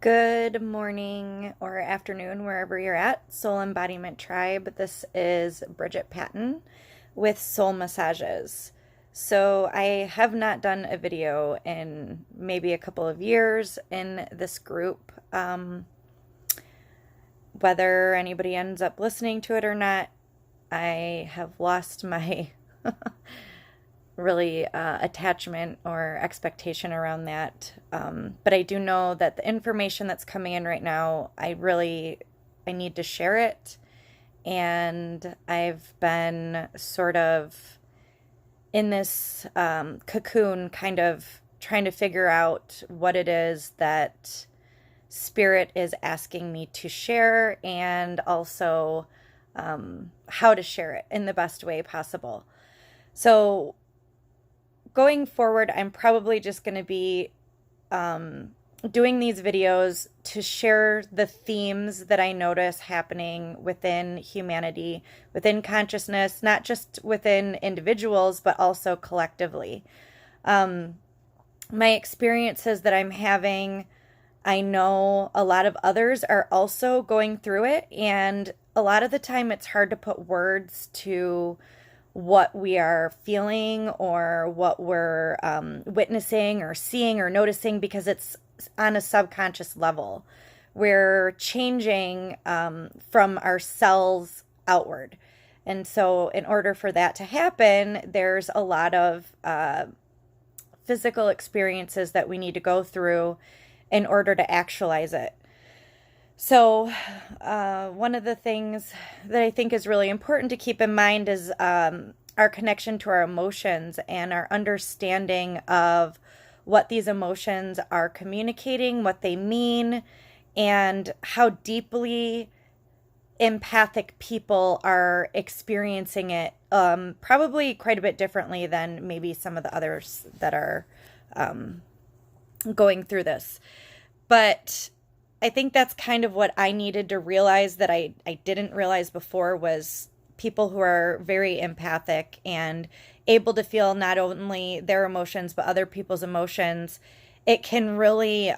Good morning or afternoon, wherever you're at, Soul Embodiment Tribe. This is Bridget Patton with Soul Massages. So, I have not done a video in maybe a couple of years in this group. Whether anybody ends up listening to it or not, I have lost my really attachment or expectation around that. But I do know that the information that's coming in right now, I need to share it. And I've been sort of in this cocoon, kind of trying to figure out what it is that Spirit is asking me to share, and also how to share it in the best way possible. So, going forward, I'm probably just going to be doing these videos to share the themes that I notice happening within humanity, within consciousness, not just within individuals, but also collectively. My experiences that I'm having, I know a lot of others are also going through it, and a lot of the time it's hard to put words to what we are feeling or what we're witnessing or seeing or noticing, because it's on a subconscious level. We're changing from our cells outward. And so, in order for that to happen, there's a lot of physical experiences that we need to go through in order to actualize it. So, one of the things that I think is really important to keep in mind is our connection to our emotions and our understanding of what these emotions are communicating, what they mean, and how deeply empathic people are experiencing it, probably quite a bit differently than maybe some of the others that are going through this. But I think that's kind of what I needed to realize that I didn't realize before, was people who are very empathic and able to feel not only their emotions, but other people's emotions. It can really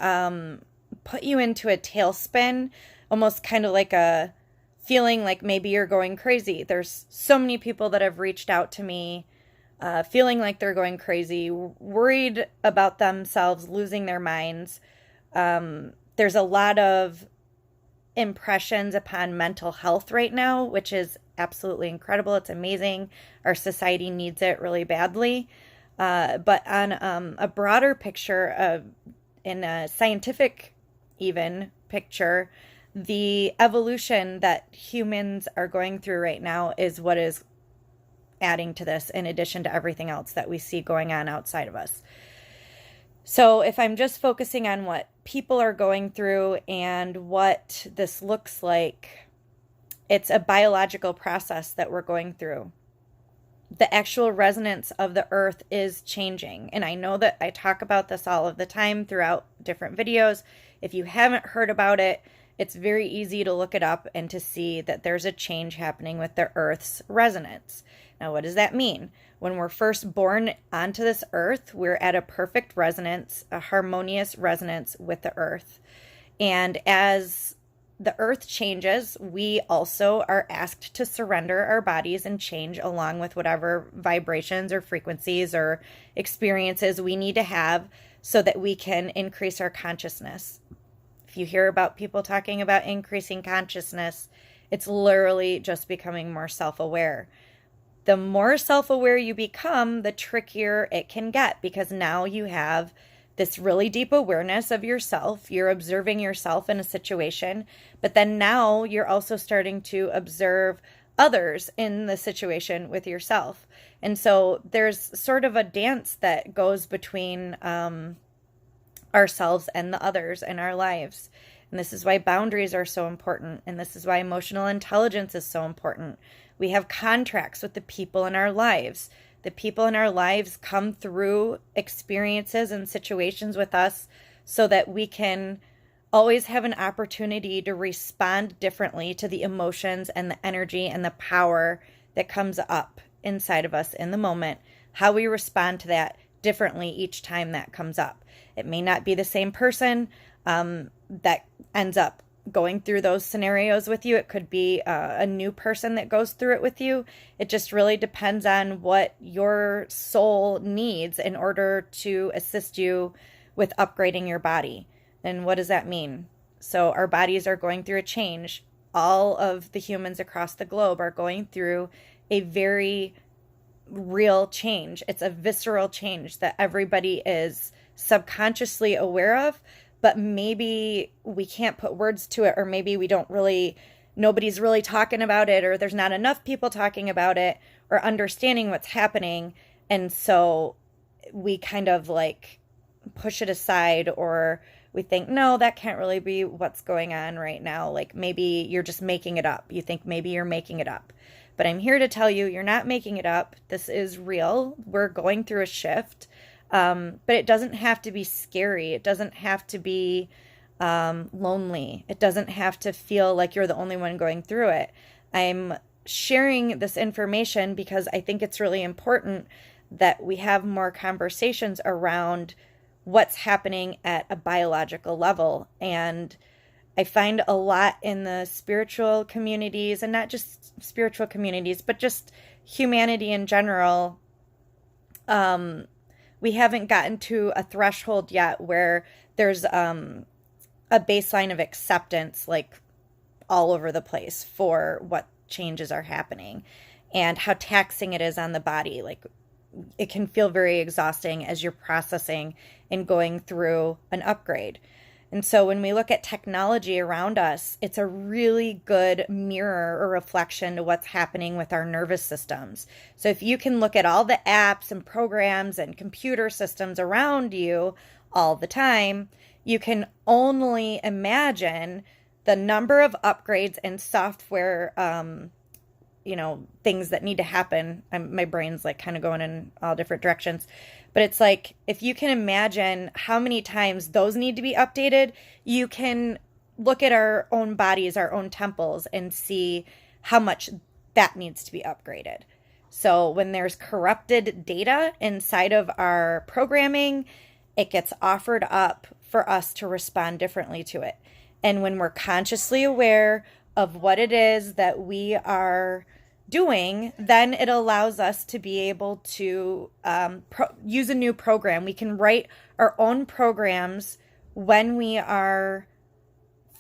put you into a tailspin, almost kind of like a feeling like maybe you're going crazy. There's so many people that have reached out to me feeling like they're going crazy, worried about themselves losing their minds. There's a lot of impressions upon mental health right now, which is absolutely incredible. It's amazing. Our society needs it really badly. But on a broader picture, in a scientific even picture, the evolution that humans are going through right now is what is adding to this, in addition to everything else that we see going on outside of us. So if I'm just focusing on what people are going through and what this looks like, it's a biological process that we're going through. The actual resonance of the earth is changing. And I know that I talk about this all of the time throughout different videos. If you haven't heard about it, it's very easy to look it up and to see that there's a change happening with the earth's resonance. Now, what does that mean? When we're first born onto this earth, we're at a perfect resonance, a harmonious resonance with the earth. And as the earth changes, we also are asked to surrender our bodies and change along with whatever vibrations or frequencies or experiences we need to have so that we can increase our consciousness. If you hear about people talking about increasing consciousness, it's literally just becoming more self-aware. The more self-aware you become, the trickier it can get, because now you have this really deep awareness of yourself. You're observing yourself in a situation, but then now you're also starting to observe others in the situation with yourself. And so there's sort of a dance that goes between ourselves and the others in our lives. And this is why boundaries are so important. And this is why emotional intelligence is so important. We have contracts with the people in our lives. The people in our lives come through experiences and situations with us so that we can always have an opportunity to respond differently to the emotions and the energy and the power that comes up inside of us in the moment. How we respond to that differently each time that comes up. It may not be the same person. that ends up going through those scenarios with you. It could be a new person that goes through it with you. It just really depends on what your soul needs in order to assist you with upgrading your body. And what does that mean? So our bodies are going through a change. All of the humans across the globe are going through a very real change. It's a visceral change that everybody is subconsciously aware of, but maybe we can't put words to it, or maybe we don't really, nobody's really talking about it, or there's not enough people talking about it or understanding what's happening. And so we kind of like push it aside, or we think, no, that can't really be what's going on right now. Like maybe you're just making it up. You think maybe you're making it up. But I'm here to tell you, you're not making it up. This is real. We're going through a shift. But it doesn't have to be scary. It doesn't have to be lonely. It doesn't have to feel like you're the only one going through it. I'm sharing this information because I think it's really important that we have more conversations around what's happening at a biological level. And I find a lot in the spiritual communities, and not just spiritual communities, but just humanity in general. We haven't gotten to a threshold yet where there's a baseline of acceptance, like all over the place, for what changes are happening and how taxing it is on the body. Like it can feel very exhausting as you're processing and going through an upgrade. And so when we look at technology around us, it's a really good mirror or reflection to what's happening with our nervous systems. So if you can look at all the apps and programs and computer systems around you all the time, you can only imagine the number of upgrades and software, things that need to happen. My brain's like kind of going in all different directions. But it's like, if you can imagine how many times those need to be updated, you can look at our own bodies, our own temples, and see how much that needs to be upgraded. So when there's corrupted data inside of our programming, it gets offered up for us to respond differently to it. And when we're consciously aware of what it is that we are doing, then it allows us to be able to use a new program. We can write our own programs when we are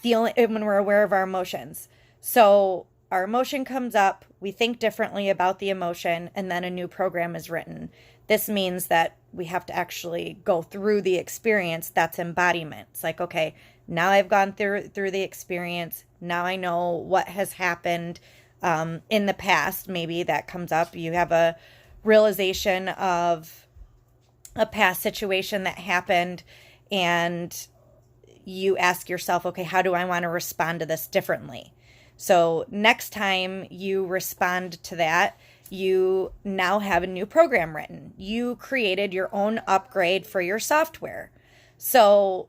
when we're aware of our emotions. So our emotion comes up, we think differently about the emotion, and then a new program is written. This means that we have to actually go through the experience. That's embodiment. It's like, okay, now I've gone through the experience. Now I know what has happened in the past. Maybe that comes up. You have a realization of a past situation that happened, and you ask yourself, okay, how do I want to respond to this differently? So next time you respond to that, you now have a new program written. You created your own upgrade for your software. So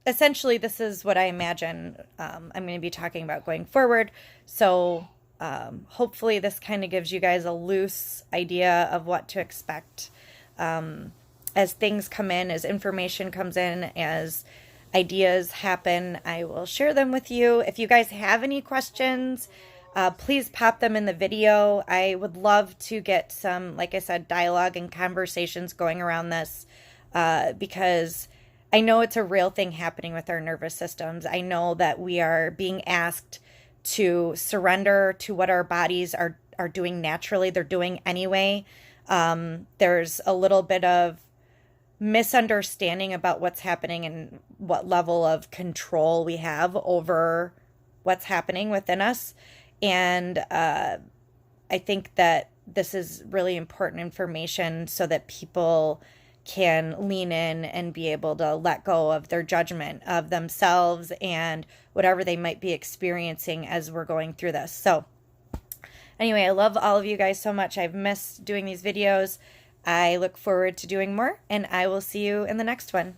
essentially, this is what I imagine I'm going to be talking about going forward. So hopefully this kind of gives you guys a loose idea of what to expect as things come in, as information comes in, as ideas happen. I will share them with you. If you guys have any questions, please pop them in the video. I would love to get some, like I said, dialogue and conversations going around this because I know it's a real thing happening with our nervous systems. I know that we are being asked to surrender to what our bodies are doing naturally. They're doing anyway. There's a little bit of misunderstanding about what's happening and what level of control we have over what's happening within us. And I think that this is really important information so that people can lean in and be able to let go of their judgment of themselves and whatever they might be experiencing as we're going through this. So anyway, I love all of you guys so much. I've missed doing these videos. I look forward to doing more, and I will see you in the next one.